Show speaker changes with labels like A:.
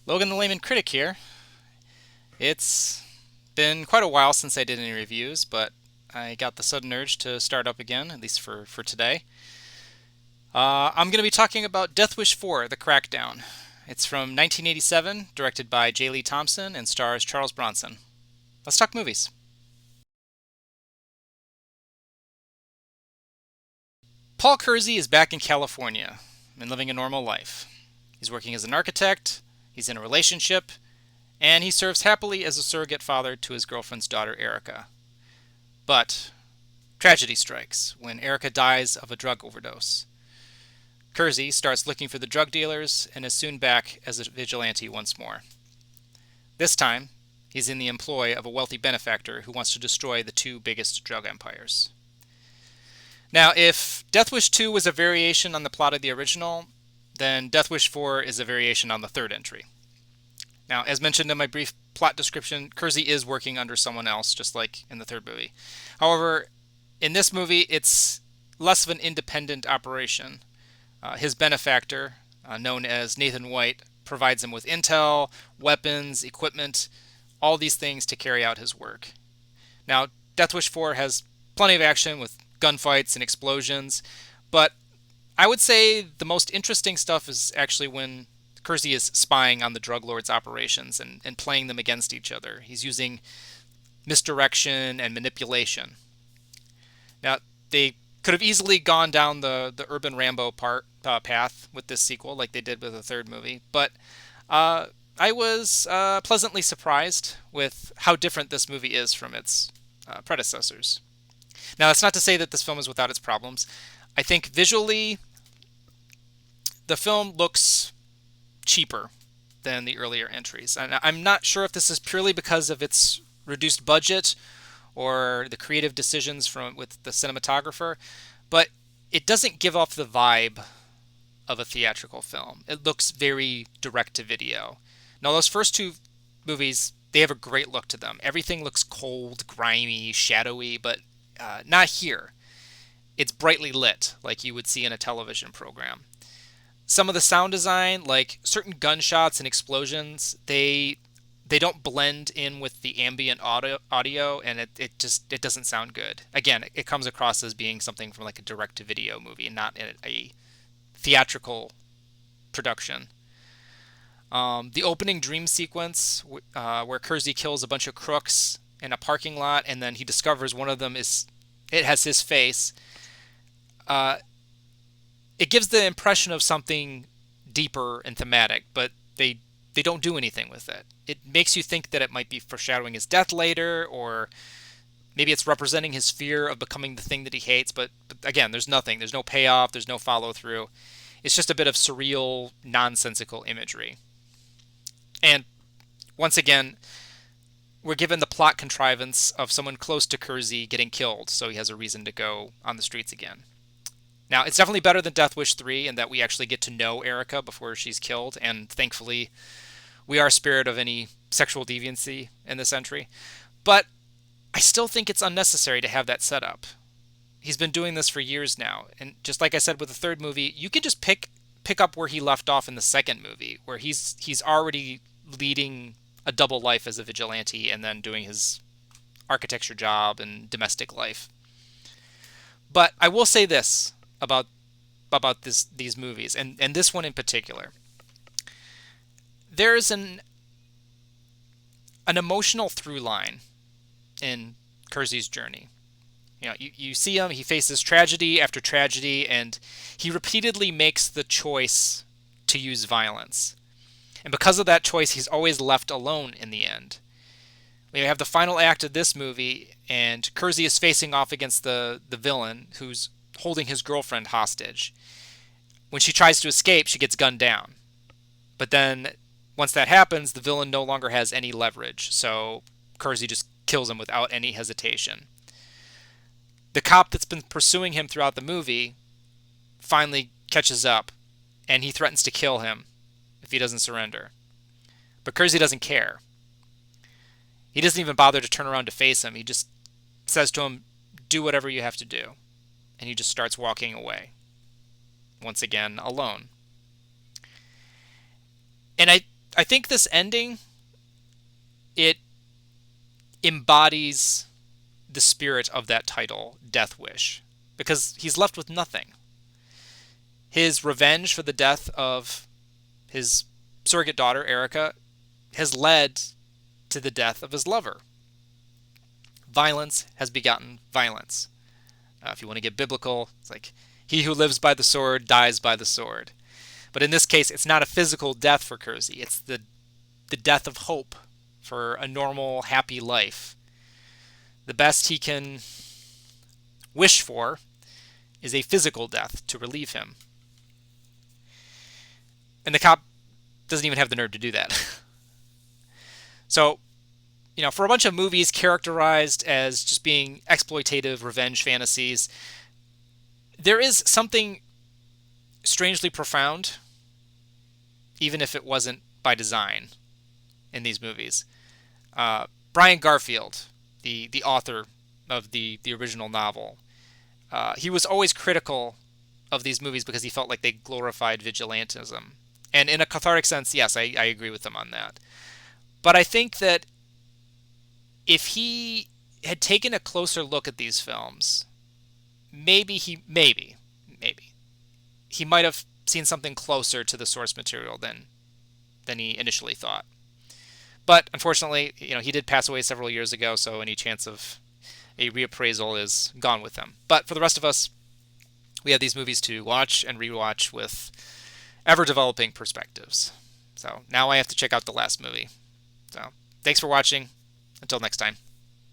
A: Logan the Layman Critic here. It's been quite a while since I did any reviews, but I got the sudden urge to start up again, at least for today. I'm going to be talking about Death Wish 4, The Crackdown. It's from 1987, directed by J. Lee Thompson, and stars Charles Bronson. Let's talk movies. Paul Kersey is back in California and living a normal life. He's working as an architect, he's in a relationship, and he serves happily as a surrogate father to his girlfriend's daughter, Erica. But tragedy strikes when Erica dies of a drug overdose. Kersey starts looking for the drug dealers and is soon back as a vigilante once more. This time, he's in the employ of a wealthy benefactor who wants to destroy the two biggest drug empires. Now, if Death Wish 2 was a variation on the plot of the original, then Death Wish 4 is a variation on the third entry. Now, as mentioned in my brief plot description, Kersey is working under someone else, just like in the third movie. However, in this movie, it's less of an independent operation. His benefactor, known as Nathan White, provides him with intel, weapons, equipment, all these things to carry out his work. Now, Death Wish 4 has plenty of action with gunfights and explosions, but I would say the most interesting stuff is actually when Kersey is spying on the drug lords' operations and playing them against each other. He's using misdirection and manipulation. Now, they could have easily gone down the urban Rambo path with this sequel, like they did with the third movie, but I was pleasantly surprised with how different this movie is from its predecessors. Now, that's not to say that this film is without its problems. I think visually, the film looks cheaper than the earlier entries. And I'm not sure if this is purely because of its reduced budget or the creative decisions from with the cinematographer, but it doesn't give off the vibe of a theatrical film. It looks very direct to video. Now, those first two movies, they have a great look to them. Everything looks cold, grimy, shadowy, but not here. It's brightly lit, like you would see in a television program. Some of the sound design, like certain gunshots and explosions, they don't blend in with the ambient audio, and it doesn't sound good. Again, it comes across as being something from like a direct to video movie, not a theatrical production. The opening dream sequence, where Kersey kills a bunch of crooks in a parking lot, and then he discovers one of them it has his face. Uh, it gives the impression of something deeper and thematic, but they don't do anything with it. It makes you think that it might be foreshadowing his death later, or maybe it's representing his fear of becoming the thing that he hates. But again, there's nothing. There's no payoff. There's no follow through. It's just a bit of surreal, nonsensical imagery. And once again, we're given the plot contrivance of someone close to Kersey getting killed, so he has a reason to go on the streets again. Now, it's definitely better than Death Wish 3 in that we actually get to know Erica before she's killed, and thankfully, we are spared of any sexual deviancy in this entry. But I still think it's unnecessary to have that set up. He's been doing this for years now, and just like I said with the third movie, you can just pick up where he left off in the second movie, where he's already leading a double life as a vigilante and then doing his architecture job and domestic life. But I will say this about these movies, and this one in particular. There's an emotional through line in Kersey's journey. You know, you see him, he faces tragedy after tragedy, and he repeatedly makes the choice to use violence. And because of that choice, he's always left alone in the end. We have the final act of this movie, and Kersey is facing off against the villain who's holding his girlfriend hostage. When she tries to escape, she gets gunned down. But then, once that happens, the villain no longer has any leverage, so Kersey just kills him without any hesitation. The cop that's been pursuing him throughout the movie finally catches up, and he threatens to kill him if he doesn't surrender. But Kersey doesn't care. He doesn't even bother to turn around to face him. He just says to him, "Do whatever you have to do." And he just starts walking away. Once again, alone. And I think this ending, it embodies the spirit of that title, Death Wish, because he's left with nothing. His revenge for the death of his surrogate daughter, Erica, has led to the death of his lover. Violence has begotten violence. If you want to get biblical, it's like, he who lives by the sword dies by the sword. But in this case, it's not a physical death for Kersey. It's the death of hope for a normal, happy life. The best he can wish for is a physical death to relieve him. And the cop doesn't even have the nerve to do that. So, for a bunch of movies characterized as just being exploitative revenge fantasies, there is something strangely profound, even if it wasn't by design, in these movies. Brian Garfield, the author of the original novel, he was always critical of these movies because he felt like they glorified vigilantism. And in a cathartic sense, yes, I agree with him on that. But I think that if he had taken a closer look at these films, maybe he might have seen something closer to the source material than he initially thought. But unfortunately, he did pass away several years ago, so any chance of a reappraisal is gone with him. But for the rest of us, we have these movies to watch and rewatch with ever-developing perspectives. So now I have to check out the last movie. So thanks for watching. Until next time.